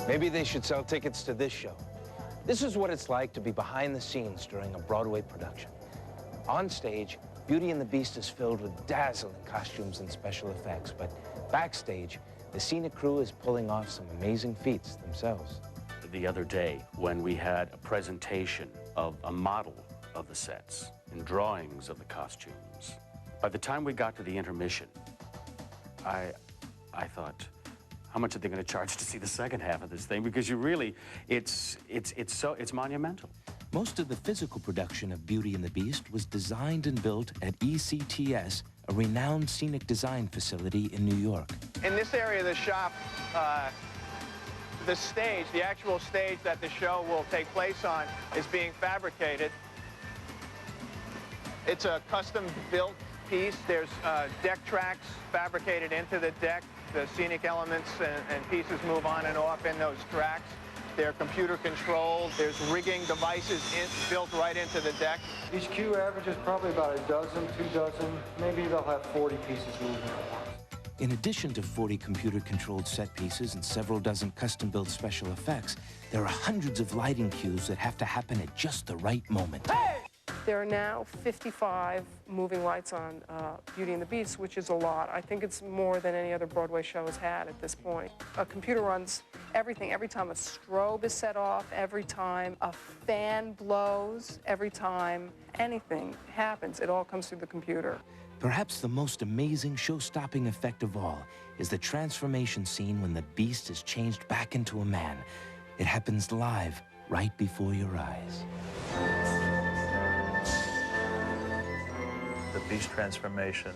Maybe they should sell tickets to this show. This is what it's like to be behind the scenes during a Broadway production. On stage, Beauty and the Beast is filled with dazzling costumes and special effects, but backstage, the Scenic crew is pulling off some amazing feats themselves. The other day, when we had a presentation of a model of the sets and drawings of the costumes, by the time we got to the intermission, I thought, how much are they going to charge to see the second half of this thing? Because you really, it's monumental. Most of the physical production of Beauty and the Beast was designed and built at ECTS, a renowned scenic design facility in New York. In this area of the shop, the stage, the actual stage that the show will take place on, is being fabricated. It's a custom-built piece. There's deck tracks fabricated into the deck. The scenic elements and pieces move on and off in those tracks. They're computer controlled. There's rigging devices built right into the deck. Each queue averages probably about a dozen, 2 dozen. Maybe they'll have 40 pieces moving at once. In addition to 40 computer-controlled set pieces and several dozen custom-built special effects, there are hundreds of lighting cues that have to happen at just the right moment. Hey! There are now 55 moving lights on Beauty and the Beast, which is a lot. I think it's more than any other Broadway show has had at this point. A computer runs everything. Every time a strobe is set off, every time a fan blows, every time anything happens, it all comes through the computer. Perhaps the most amazing show-stopping effect of all is the transformation scene when the Beast is changed back into a man. It happens live, right before your eyes. The Beast transformation,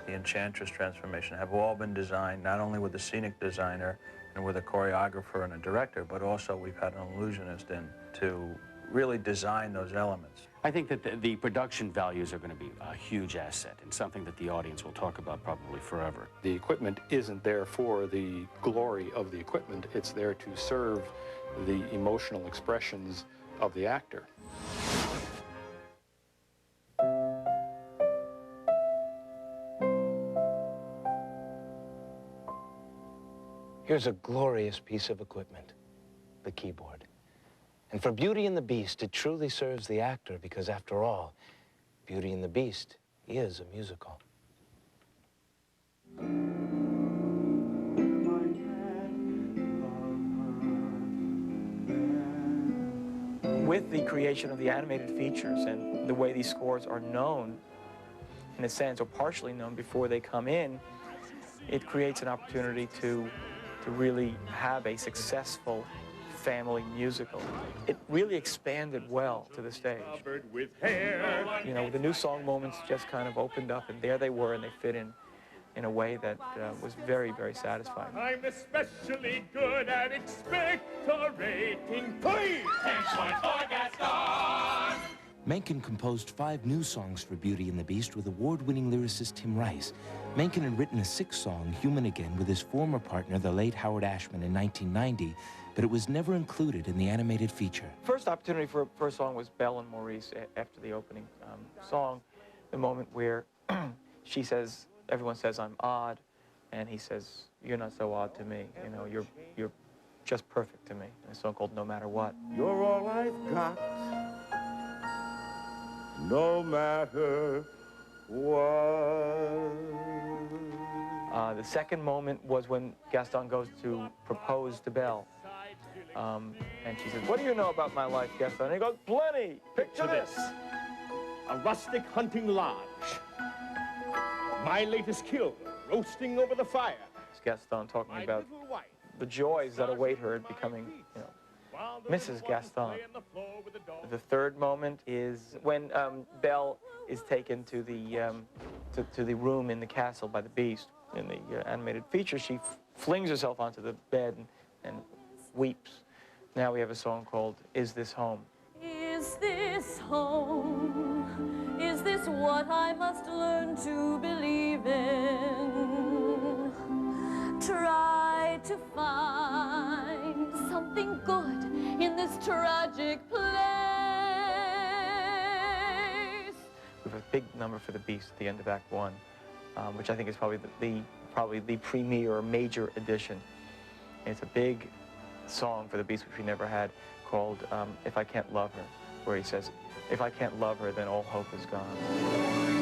the Enchantress transformation have all been designed not only with a scenic designer and with a choreographer and a director, but also we've had an illusionist in to really design those elements. I think that the production values are going to be a huge asset and something that the audience will talk about probably forever. The equipment isn't there for the glory of the equipment. It's there to serve the emotional expressions of the actor. Here's a glorious piece of equipment, the keyboard. And for Beauty and the Beast, it truly serves the actor because, after all, Beauty and the Beast is a musical. With the creation of the animated features and the way these scores are known, in a sense, or partially known before they come in, it creates an opportunity to really have a successful family musical. It really expanded well to the stage. You know, the new song moments just kind of opened up, and there they were, and they fit in a way that was very, very satisfying. I'm especially good at expectorating. 10 points for Gaston! Menken composed 5 new songs for Beauty and the Beast with award-winning lyricist Tim Rice. Menken had written a 6th song, Human Again, with his former partner, the late Howard Ashman, in 1990, but it was never included in the animated feature. First opportunity for a song was Belle and Maurice after the opening song, the moment where she says, everyone says I'm odd, and he says, you're not so odd to me. You know, you're just perfect to me. In a song called No Matter What. You're all I've got, no matter what. The second moment was when Gaston goes to propose to Belle. And she says, what do you know about my life, Gaston? And he goes, plenty. Picture this. A rustic hunting lodge. My latest kill, roasting over the fire. It's Gaston talking about the joys that await her at becoming, you know, Mrs. Gaston. The third moment is when Belle is taken to the room in the castle by the Beast. In the animated feature, she flings herself onto the bed and weeps. Now we have a song called Is This Home? Is this home? Is this what I must learn to believe in? Try to find something good in this tragic place. We have a big number for the Beast at the end of Act 1, which I think is probably the premier or major addition. It's a big song for the Beast, which we never had, called If I Can't Love Her, where he says, if I can't love her, then all hope is gone.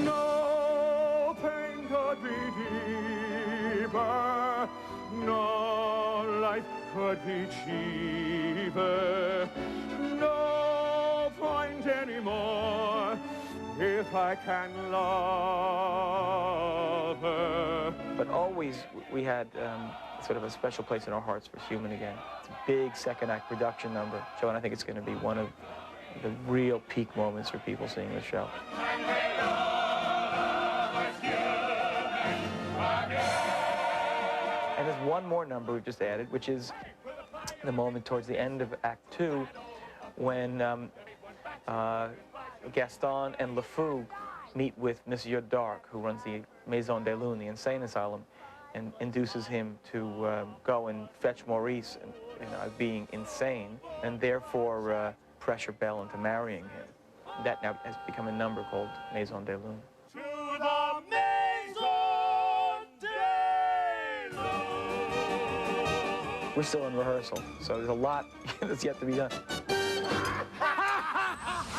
No pain could be deeper, no life could be cheaper, no point anymore if I can love her. But always we had sort of a special place in our hearts for Human Again. It's a big second act production number, so, and I think it's going to be one of the real peak moments for people seeing the show. And there's one more number we've just added, which is the moment towards the end of Act 2 when Gaston and LeFou meet with Monsieur Dark, who runs the Maison des Lune, the insane asylum, and induces him to go and fetch Maurice, being insane, and therefore pressure Belle into marrying him. That now has become a number called Maison des Lune. To the Maison des Lune. We're still in rehearsal, so there's a lot that's yet to be done.